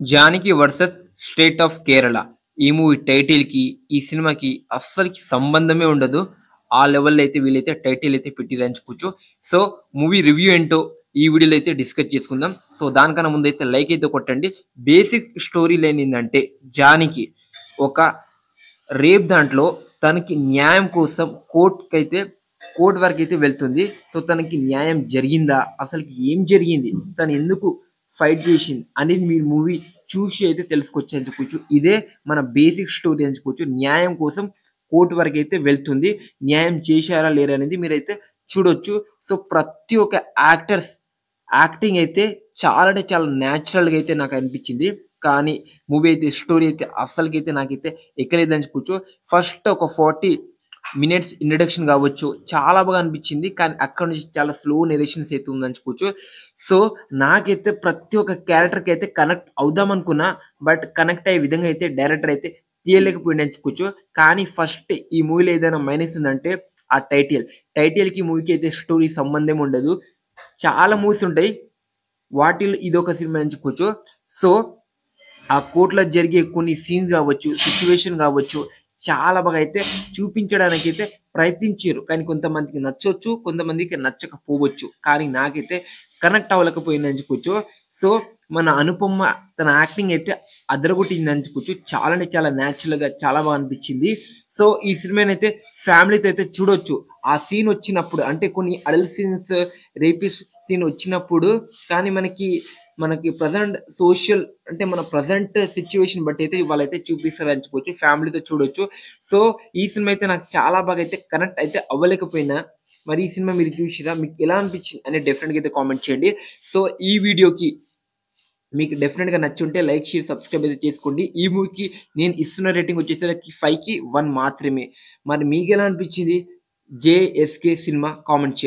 Janaki versus state of Kerala. ఈ movie టైటిల్‌కి, ఈ సినిమాకి అస్సలకి సంబంధమే ఉండదు. ఆ లెవెల్‌లో అయితే వీళ్ళైతే టైటిల్ అయితే పెట్టిర్రని చెప్పుకోవచ్చు. సో, మూవీ రివ్యూ ఏంటో ఈ వీడియోలో అయితే డిస్కస్ చేసుకుందాం. సో, దానికన్నా ముందైతే లైక్ అయితే కొట్టండి. బేసిక్ స్టోరీ లైన్ ఏందంటే జానకి ఒక రేప్ దాంట్లో తనకి న్యాయం కోసం కోర్ట్ వరకైతే వెళ్తుంది. సో, తనకి న్యాయం జరిగిందా? అసలుకి ఏం జరిగింది? తను ఎందుకు ఫైట్ చేసింది? అనేది మీరు మూవీ చూసి అయితే తెలుసుకోవచ్చు అని చెప్పుకోవచ్చు. ఇదే మన బేసిక్ స్టోరీ అని చెప్పుకోవచ్చు. న్యాయం కోసం కోర్ట్ వరకైతే వెళ్తుంది. న్యాయం చేశారా లేరా అనేది మీరైతే చూడొచ్చు. సో, ప్రతి ఒక్క యాక్టింగ్ అయితే చాలా అంటే చాలా న్యాచురల్‌గా అయితే నాకు అనిపించింది. కానీ మూవీ అయితే స్టోరీ అయితే అస్సలకైతే నాకైతే ఎక్కలేదని చెప్పుకోవచ్చు. ఫస్ట్ ఒక 40 మినిట్స్ ఇంట్రడక్షన్ కావచ్చు చాలా బాగా అనిపించింది. కానీ అక్కడి నుంచి చాలా స్లో నెరేషన్స్ అయితే ఉందని చెప్పుకోవచ్చు. సో, నాకైతే ప్రతి ఒక్క క్యారెక్టర్‌కి అయితే కనెక్ట్ అవుదాం అనుకున్నా. బట్ కనెక్ట్ అయ్యే విధంగా అయితే డైరెక్టర్ అయితే తీయలేకపోయిండని చెప్పుకోవచ్చు. కానీ ఫస్ట్ ఈ మూవీలో ఏదైనా మైనస్ ఉందంటే ఆ టైటిల్. టైటిల్‌కి మూవీకి అయితే స్టోరీ సంబంధం ఉండదు. చాలా మూవీస్ ఉంటాయి. వాటిల్లో ఇదొక సినిమా అని చెప్పుకోవచ్చు. సో, ఆ కోర్ట్‌లో జరిగే కొన్ని సీన్స్ గావచ్చు, సిట్యుయేషన్ గావచ్చు, చాలా బాగా అయితే చూపించడానికైతే ప్రయత్నించిర్రు. కానీ కొంతమందికి నచ్చొచ్చు, కొంతమందికి నచ్చకపోవచ్చు. కానీ నాకైతే కనెక్ట్ అవ్వలేకపోయిందని చెప్పుకోవచ్చు. సో, మన అనుపమ తన యాక్టింగ్ అయితే అదరగొట్టిందని చెప్పుకోవచ్చు. చాలా అంటే చాలా న్యాచురల్‌గా చాలా బాగా అనిపించింది. సో, ఈ సినిమానైతే ఫ్యామిలీతో అయితే చూడొచ్చు. ఆ సీన్ వచ్చినప్పుడు అంటే కొన్ని అడల్ట్ సీన్స్, రేపిస్ట్ సీన్ వచ్చినప్పుడు కానీ మనకి ప్రెజెంట్ సోషల్ అంటే మన ప్రెజెంట్ సిట్యుయేషన్ బట్టి అయితే వాళ్ళైతే చూపిస్తారని చెప్పుకోవచ్చు. ఫ్యామిలీతో చూడొచ్చు. సో, ఈ సినిమా అయితే నాకు చాలా బాగా అయితే కనెక్ట్ అయితే అవ్వలేకపోయినా, మరి ఈ సినిమా మీరు చూసిర్రా? మీకు ఎలా అనిపించింది అనేది డెఫినిట్‌గా అయితే కామెంట్ చేయండి. సో, ఈ వీడియోకి మీకు డెఫినిట్‌గా నచ్చుంటే లైక్, షేర్, సబ్స్క్రైబ్ అయితే చేసుకోండి. ఈ మూవీకి నేను ఇస్తున్న రేటింగ్ వచ్చేసరికి 5కి 1 మాత్రమే. మరి మీకెలా అనిపించింది? జేఎస్‌కే సినిమా కామెంట్ చేయండి.